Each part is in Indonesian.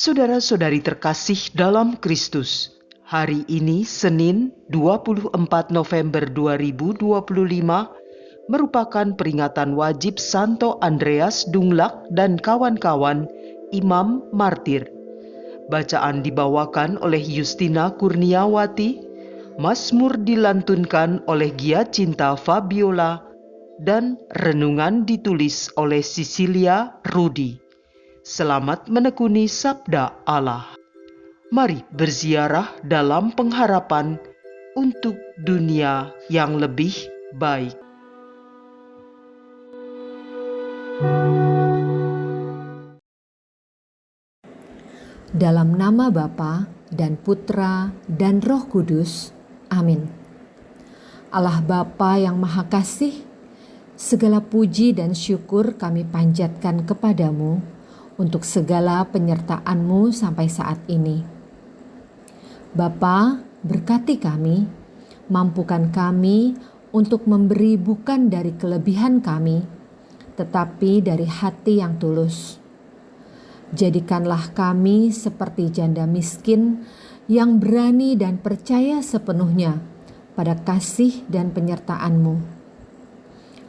Saudara-saudari terkasih dalam Kristus, hari ini Senin 24 November 2025 merupakan peringatan wajib Santo Andreas Dunglak dan kawan-kawan Imam Martir. Bacaan dibawakan oleh Justina Kurniawati, Mazmur dilantunkan oleh Giacinta Fabiola, dan renungan ditulis oleh Cecilia Rudi. Selamat menekuni sabda Allah. Mari berziarah dalam pengharapan untuk dunia yang lebih baik. Dalam nama Bapa dan Putra dan Roh Kudus. Amin. Allah Bapa yang Maha Kasih, segala puji dan syukur kami panjatkan kepadamu untuk segala penyertaan-Mu sampai saat ini. Bapa, berkati kami, mampukan kami untuk memberi bukan dari kelebihan kami, tetapi dari hati yang tulus. Jadikanlah kami seperti janda miskin yang berani dan percaya sepenuhnya pada kasih dan penyertaan-Mu.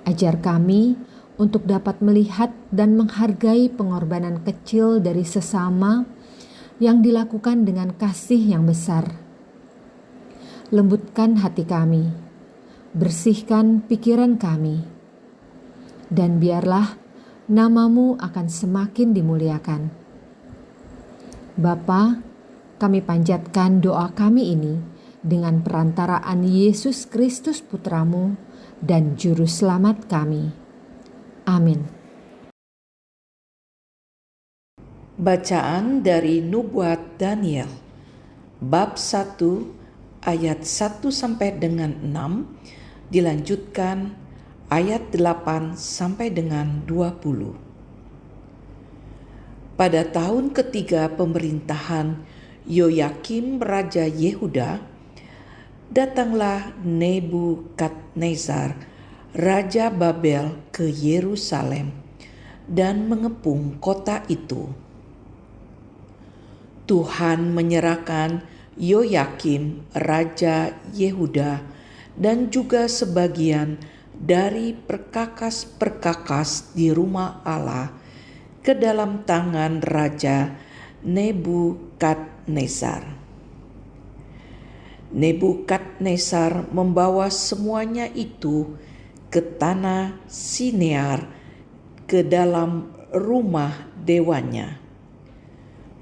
Ajar kami untuk dapat melihat dan menghargai pengorbanan kecil dari sesama yang dilakukan dengan kasih yang besar. Lembutkan hati kami, bersihkan pikiran kami, dan biarlah nama-Mu akan semakin dimuliakan. Bapa, kami panjatkan doa kami ini dengan perantaraan Yesus Kristus Putra-Mu dan Juru Selamat kami. Amin. Bacaan dari Nubuat Daniel, bab 1 ayat 1 sampai dengan 6, dilanjutkan ayat 8 sampai dengan 20. Pada tahun ketiga pemerintahan Yoyakim Raja Yehuda, datanglah Nebukadnezar Raja Babel ke Yerusalem dan mengepung kota itu. Tuhan menyerahkan Yoyakim Raja Yehuda dan juga sebagian dari perkakas-perkakas di rumah Allah ke dalam tangan Raja Nebukadnezar. Nebukadnezar membawa semuanya itu ke tanah Sinear, ke dalam rumah dewanya,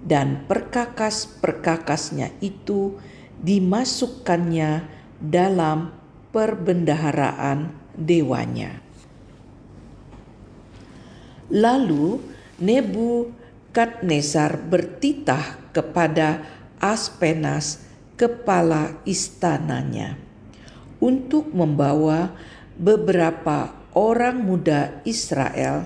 dan perkakas-perkakasnya itu dimasukkannya dalam perbendaharaan dewanya. Lalu Nebukadnezar bertitah kepada Aspenas, kepala istananya, untuk membawa beberapa orang muda Israel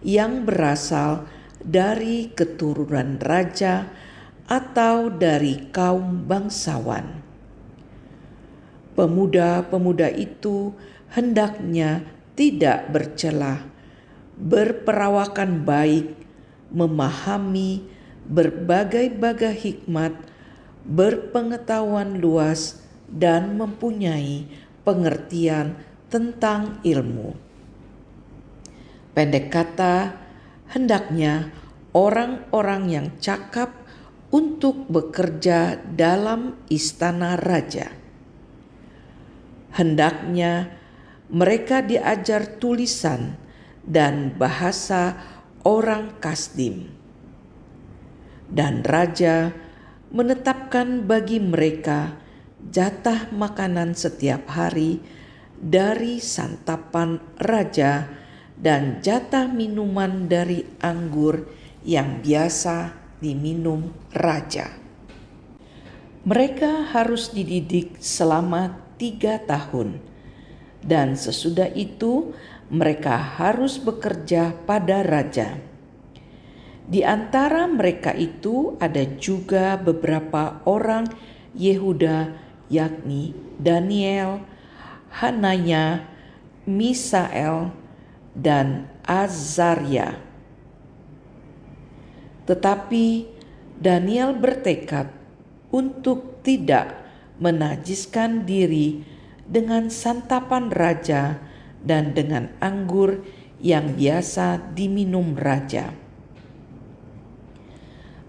yang berasal dari keturunan raja atau dari kaum bangsawan. Pemuda-pemuda itu hendaknya tidak bercela, berperawakan baik, memahami berbagai-bagai hikmat, berpengetahuan luas, dan mempunyai pengertian tentang ilmu. Pendek kata, hendaknya orang-orang yang cakap untuk bekerja dalam istana raja. Hendaknya mereka diajar tulisan dan bahasa orang Kasdim. Dan raja menetapkan bagi mereka jatah makanan setiap hari dari santapan raja dan jatah minuman dari anggur yang biasa diminum raja. Mereka harus dididik selama 3 tahun, dan sesudah itu mereka harus bekerja pada raja. Di antara mereka itu ada juga beberapa orang Yehuda, yakni Daniel, Hananya, Misael, dan Azaria. Tetapi Daniel bertekad untuk tidak menajiskan diri dengan santapan raja dan dengan anggur yang biasa diminum raja.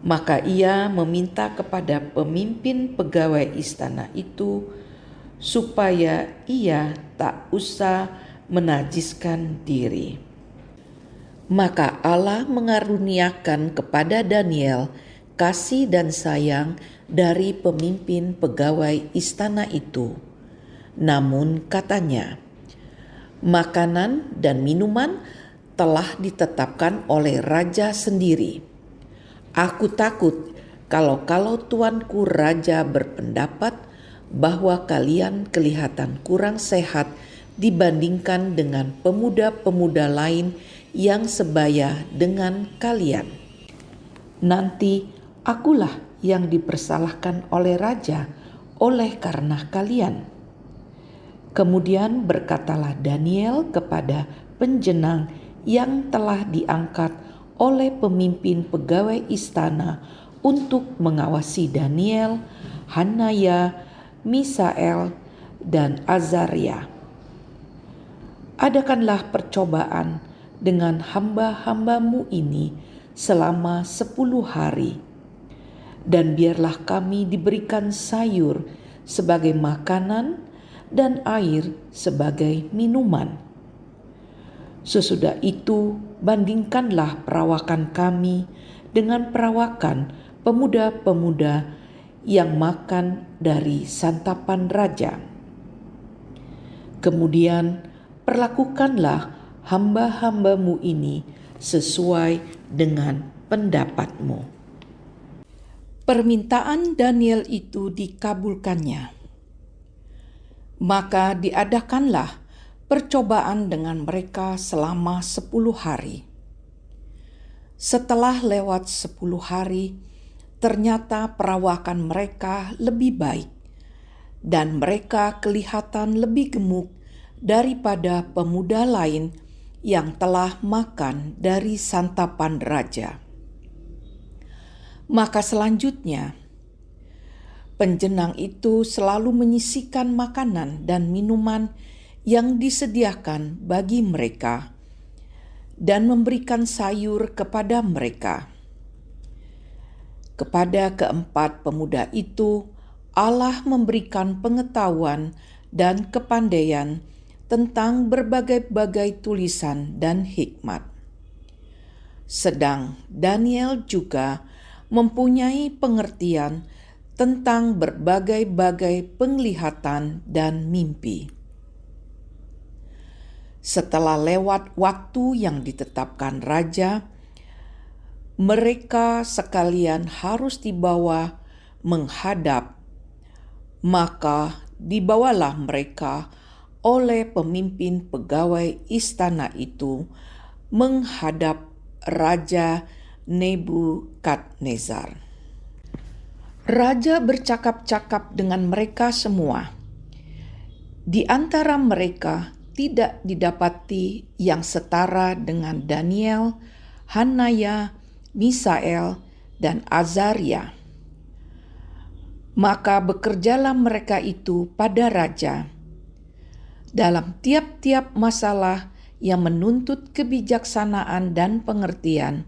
Maka ia meminta kepada pemimpin pegawai istana itu supaya ia tak usah menajiskan diri. Maka Allah mengaruniakan kepada Daniel kasih dan sayang dari pemimpin pegawai istana itu. Namun katanya, makanan dan minuman telah ditetapkan oleh raja sendiri. Aku takut kalau tuanku raja berpendapat bahwa kalian kelihatan kurang sehat dibandingkan dengan pemuda-pemuda lain yang sebaya dengan kalian. Nanti akulah yang dipersalahkan oleh raja oleh karena kalian. Kemudian berkatalah Daniel kepada penjenang yang telah diangkat oleh pemimpin pegawai istana untuk mengawasi Daniel, Hanaya, Misael, dan Azaria. Adakanlah percobaan dengan hamba-hambamu ini selama 10 hari, dan biarlah kami diberikan sayur sebagai makanan dan air sebagai minuman. Sesudah itu bandingkanlah perawakan kami dengan perawakan pemuda-pemuda yang makan dari santapan raja. Kemudian perlakukanlah hamba-hambamu ini sesuai dengan pendapatmu. Permintaan Daniel itu dikabulkannya. Maka diadakanlah percobaan dengan mereka selama 10 hari. Setelah lewat 10 hari, ternyata perawakan mereka lebih baik, dan mereka kelihatan lebih gemuk daripada pemuda lain yang telah makan dari santapan raja. Maka selanjutnya, penjenang itu selalu menyisihkan makanan dan minuman yang disediakan bagi mereka dan memberikan sayur kepada mereka. Kepada keempat pemuda itu, Allah memberikan pengetahuan dan kepandaian tentang berbagai-bagai tulisan dan hikmat. Sedang Daniel juga mempunyai pengertian tentang berbagai-bagai penglihatan dan mimpi. Setelah lewat waktu yang ditetapkan raja, mereka sekalian harus dibawa menghadap. Maka dibawalah mereka oleh pemimpin pegawai istana itu menghadap Raja Nebukadnezar. Raja bercakap-cakap dengan mereka semua. Di antara mereka tidak didapati yang setara dengan Daniel, Hanaya, Misael, dan Azaria. Maka bekerjalah mereka itu pada raja dalam tiap-tiap masalah yang menuntut kebijaksanaan dan pengertian,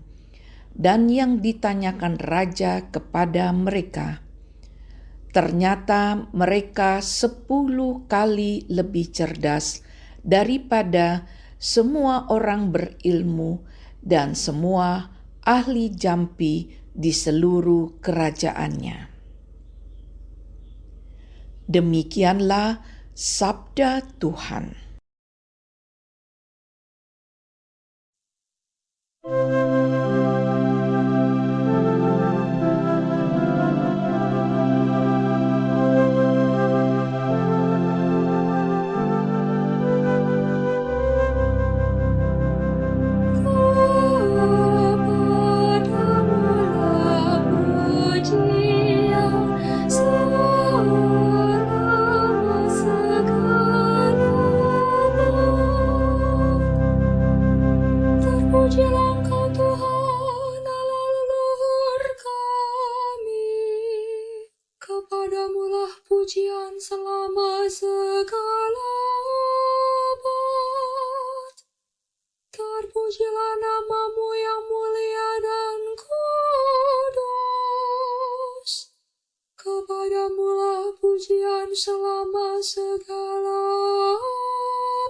dan yang ditanyakan raja kepada mereka. Ternyata mereka 10 kali lebih cerdas daripada semua orang berilmu dan semua ahli jampi di seluruh kerajaannya. Demikianlah sabda Tuhan. Terpujilah Engkau Tuhan. terpujilah nama-Mu yang mulia dan kudus. Kepadamu lah pujian selama segala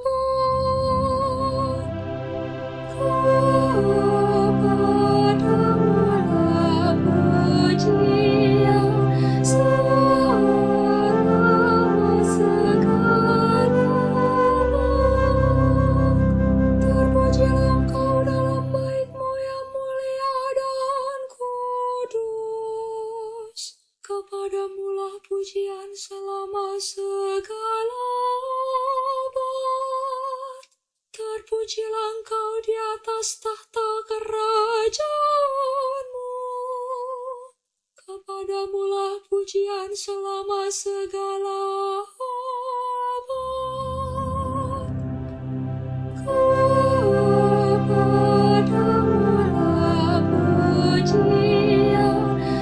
abad. Kepadamu lah pujian selama segala abad. Terpujilah Engkau dalam bait-Mu yang mulia dan kudus. Kepadamu lah pujian selama segala abad. Terpujilah Engkau di atas tahta kerajaan-Mu. Kepadamu lah pujian selama segala abad. Kepadamu lah pujian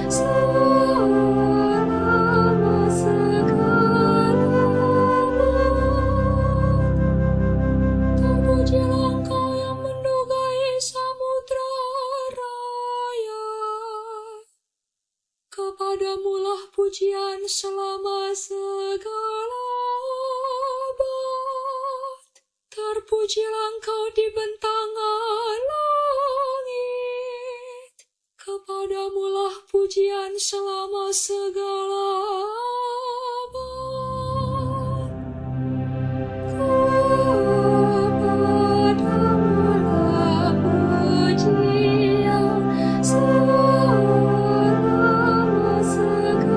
selama segala abad. Terpujilah Engkau yang mendugai samudra raya. Kepadamu lah pujian selama segala abad. Terpujilah Engkau di bentangan langit. Kepadamu lah pujian selama segala abad. Kepadamu lah pujian selama segala abad.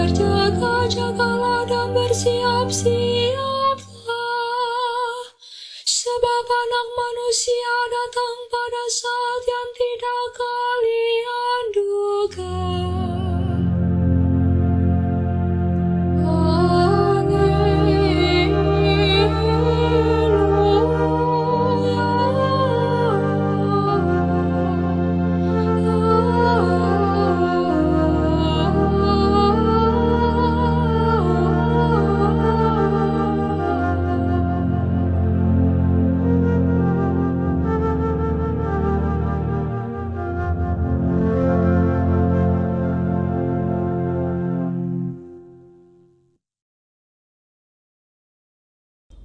Berjaga-jagalah dan bersiap-siaplah, sebab Anak Manusia datang pada saat yang tidak kalian duga.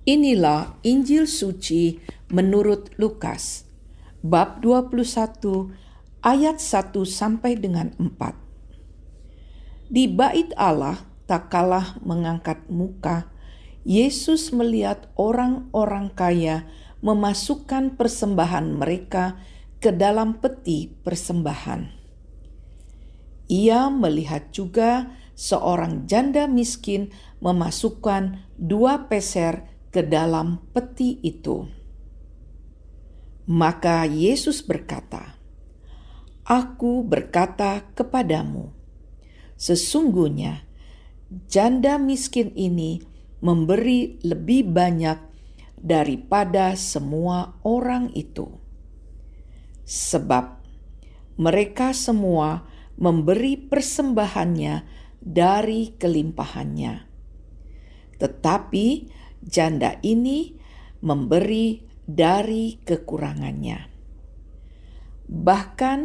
Inilah Injil suci menurut Lukas, bab 21 ayat 1 sampai dengan 4. Di bait Allah tak kalah mengangkat muka, Yesus melihat orang-orang kaya memasukkan persembahan mereka ke dalam peti persembahan. Ia melihat juga seorang janda miskin memasukkan 2 peser ke dalam peti itu. Maka Yesus berkata, "Aku berkata kepadamu, sesungguhnya janda miskin ini memberi lebih banyak daripada semua orang itu. Sebab mereka semua memberi persembahannya dari kelimpahannya. Tetapi janda ini memberi dari kekurangannya. Bahkan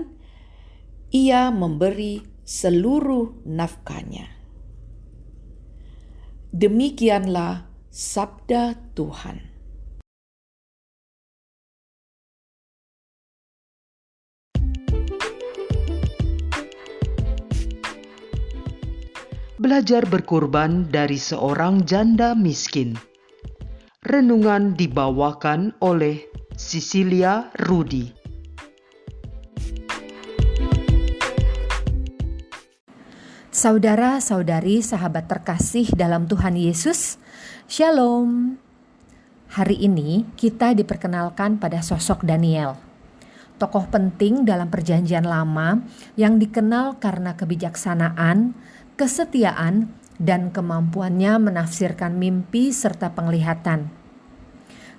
ia memberi seluruh nafkahnya." Demikianlah sabda Tuhan. Belajar berkurban dari seorang janda miskin. Renungan dibawakan oleh Cecilia Rudi. Saudara-saudari, sahabat terkasih dalam Tuhan Yesus, Shalom. Hari ini kita diperkenalkan pada sosok Daniel, tokoh penting dalam Perjanjian Lama yang dikenal karena kebijaksanaan, kesetiaan, dan kemampuannya menafsirkan mimpi serta penglihatan.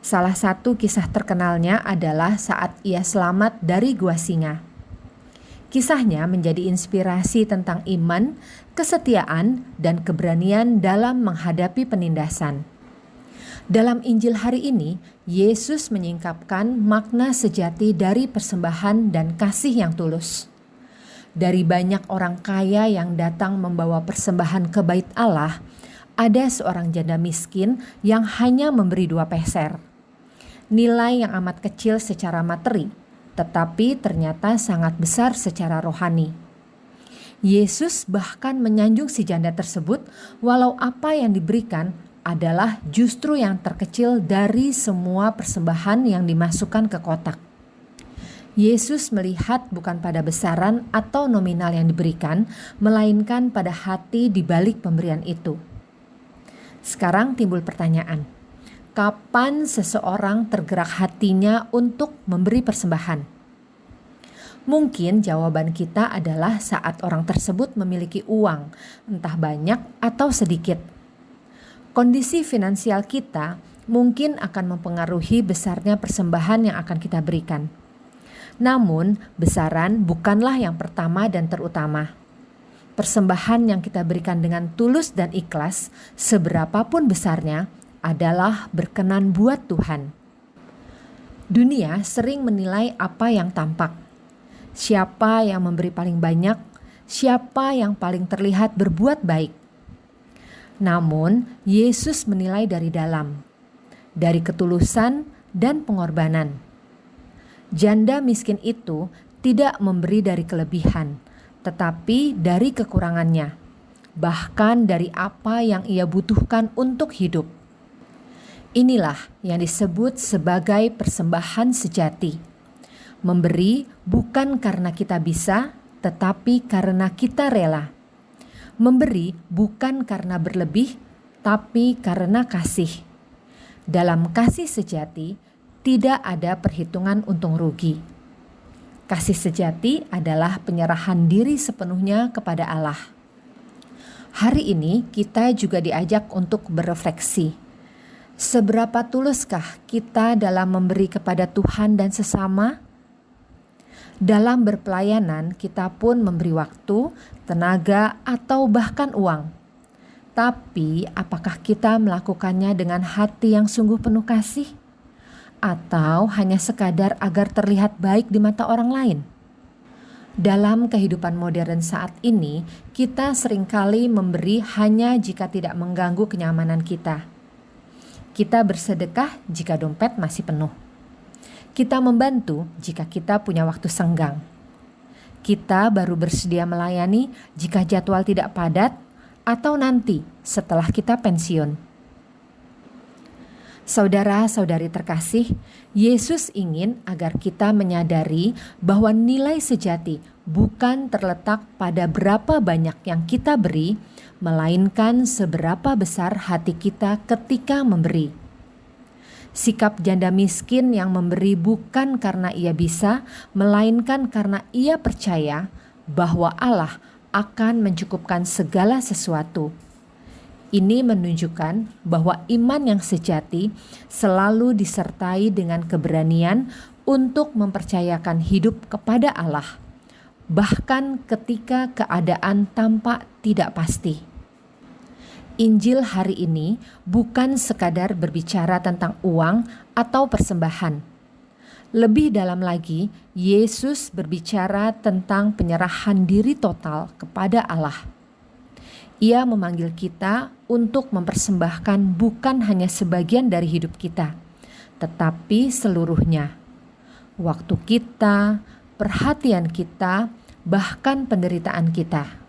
Salah satu kisah terkenalnya adalah saat ia selamat dari gua singa. Kisahnya menjadi inspirasi tentang iman, kesetiaan, dan keberanian dalam menghadapi penindasan. Dalam Injil hari ini, Yesus menyingkapkan makna sejati dari persembahan dan kasih yang tulus. Dari banyak orang kaya yang datang membawa persembahan ke bait Allah, ada seorang janda miskin yang hanya memberi 2 peser. Nilai yang amat kecil secara materi, tetapi ternyata sangat besar secara rohani. Yesus bahkan menyanjung si janda tersebut, walau apa yang diberikan adalah justru yang terkecil dari semua persembahan yang dimasukkan ke kotak. Yesus melihat bukan pada besaran atau nominal yang diberikan, melainkan pada hati di balik pemberian itu. Sekarang timbul pertanyaan, kapan seseorang tergerak hatinya untuk memberi persembahan? Mungkin jawaban kita adalah saat orang tersebut memiliki uang, entah banyak atau sedikit. Kondisi finansial kita mungkin akan mempengaruhi besarnya persembahan yang akan kita berikan. Namun, besaran bukanlah yang pertama dan terutama. Persembahan yang kita berikan dengan tulus dan ikhlas, seberapapun besarnya, adalah berkenan buat Tuhan. Dunia sering menilai apa yang tampak. Siapa yang memberi paling banyak, siapa yang paling terlihat berbuat baik. Namun, Yesus menilai dari dalam, dari ketulusan dan pengorbanan. Janda miskin itu tidak memberi dari kelebihan, tetapi dari kekurangannya, bahkan dari apa yang ia butuhkan untuk hidup. Inilah yang disebut sebagai persembahan sejati. Memberi bukan karena kita bisa, tetapi karena kita rela. Memberi bukan karena berlebih, tapi karena kasih. Dalam kasih sejati, tidak ada perhitungan untung rugi. Kasih sejati adalah penyerahan diri sepenuhnya kepada Allah. Hari ini kita juga diajak untuk berefleksi. Seberapa tuluskah kita dalam memberi kepada Tuhan dan sesama? Dalam berpelayanan, kita pun memberi waktu, tenaga, atau bahkan uang. Tapi, apakah kita melakukannya dengan hati yang sungguh penuh kasih? Atau hanya sekadar agar terlihat baik di mata orang lain? Dalam kehidupan modern saat ini, kita seringkali memberi hanya jika tidak mengganggu kenyamanan kita. Kita bersedekah jika dompet masih penuh. Kita membantu jika kita punya waktu senggang. Kita baru bersedia melayani jika jadwal tidak padat atau nanti setelah kita pensiun. Saudara-saudari terkasih, Yesus ingin agar kita menyadari bahwa nilai sejati bukan terletak pada berapa banyak yang kita beri, melainkan seberapa besar hati kita ketika memberi. Sikap janda miskin yang memberi bukan karena ia bisa, melainkan karena ia percaya bahwa Allah akan mencukupkan segala sesuatu. Ini menunjukkan bahwa iman yang sejati selalu disertai dengan keberanian untuk mempercayakan hidup kepada Allah, bahkan ketika keadaan tampak tidak pasti. Injil hari ini bukan sekadar berbicara tentang uang atau persembahan. Lebih dalam lagi, Yesus berbicara tentang penyerahan diri total kepada Allah. Ia memanggil kita untuk mempersembahkan bukan hanya sebagian dari hidup kita, tetapi seluruhnya. Waktu kita, perhatian kita, bahkan penderitaan kita.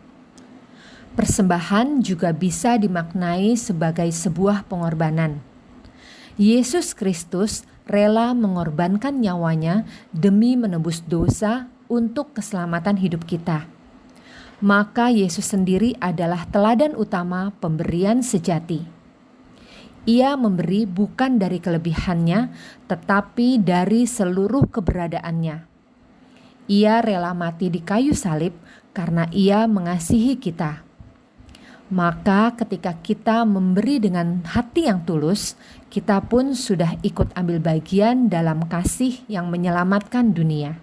Persembahan juga bisa dimaknai sebagai sebuah pengorbanan. Yesus Kristus rela mengorbankan nyawanya demi menebus dosa untuk keselamatan hidup kita. Maka Yesus sendiri adalah teladan utama pemberian sejati. Ia memberi bukan dari kelebihannya, tetapi dari seluruh keberadaannya. Ia rela mati di kayu salib karena ia mengasihi kita. Maka ketika kita memberi dengan hati yang tulus, kita pun sudah ikut ambil bagian dalam kasih yang menyelamatkan dunia.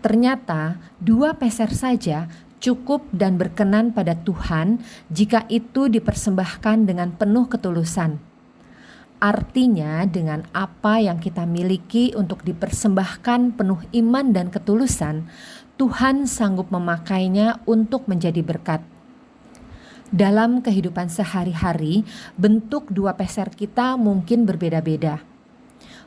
Ternyata 2 peser saja cukup dan berkenan pada Tuhan jika itu dipersembahkan dengan penuh ketulusan. Artinya dengan apa yang kita miliki untuk dipersembahkan penuh iman dan ketulusan, Tuhan sanggup memakainya untuk menjadi berkat. Dalam kehidupan sehari-hari, bentuk 2 peser kita mungkin berbeda-beda.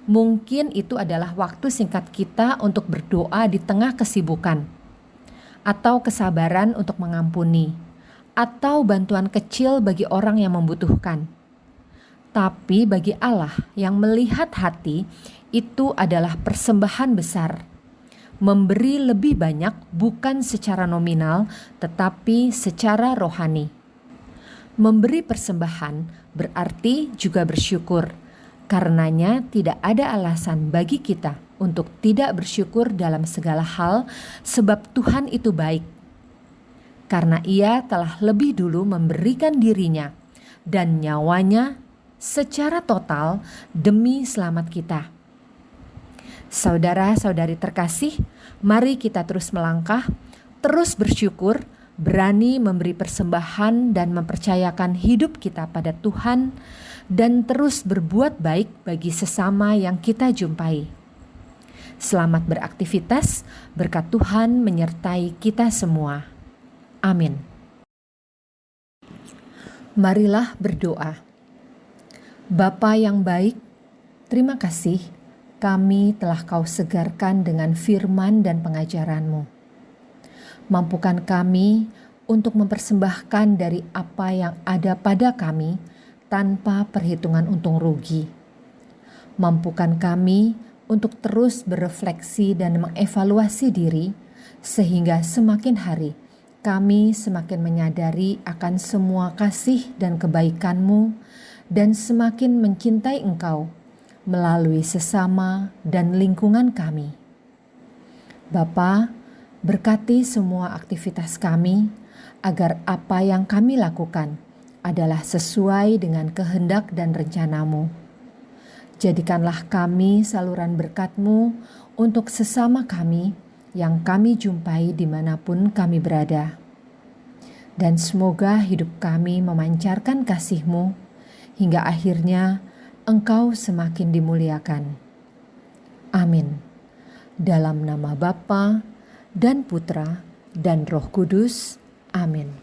Mungkin itu adalah waktu singkat kita untuk berdoa di tengah kesibukan, atau kesabaran untuk mengampuni, atau bantuan kecil bagi orang yang membutuhkan. Tapi bagi Allah yang melihat hati, itu adalah persembahan besar. Memberi lebih banyak bukan secara nominal, tetapi secara rohani. Memberi persembahan berarti juga bersyukur. Karenanya tidak ada alasan bagi kita untuk tidak bersyukur dalam segala hal, sebab Tuhan itu baik. Karena Ia telah lebih dulu memberikan dirinya dan nyawanya secara total demi selamat kita. Saudara-saudari terkasih, mari kita terus melangkah, terus bersyukur, berani memberi persembahan dan mempercayakan hidup kita pada Tuhan, dan terus berbuat baik bagi sesama yang kita jumpai. Selamat beraktivitas, berkat Tuhan menyertai kita semua. Amin. Marilah berdoa. Bapa yang baik, terima kasih kami telah Kau segarkan dengan firman dan pengajaran-Mu. Mampukan kami untuk mempersembahkan dari apa yang ada pada kami tanpa perhitungan untung rugi. Mampukan kami untuk terus berefleksi dan mengevaluasi diri, sehingga semakin hari kami semakin menyadari akan semua kasih dan kebaikan-Mu dan semakin mencintai Engkau melalui sesama dan lingkungan kami. Bapa, berkati semua aktivitas kami agar apa yang kami lakukan adalah sesuai dengan kehendak dan rencana-Mu. Jadikanlah kami saluran berkat-Mu untuk sesama kami yang kami jumpai dimanapun kami berada. Dan semoga hidup kami memancarkan kasih-Mu hingga akhirnya Engkau semakin dimuliakan. Amin. Dalam nama Bapa dan Putra dan Roh Kudus. Amin.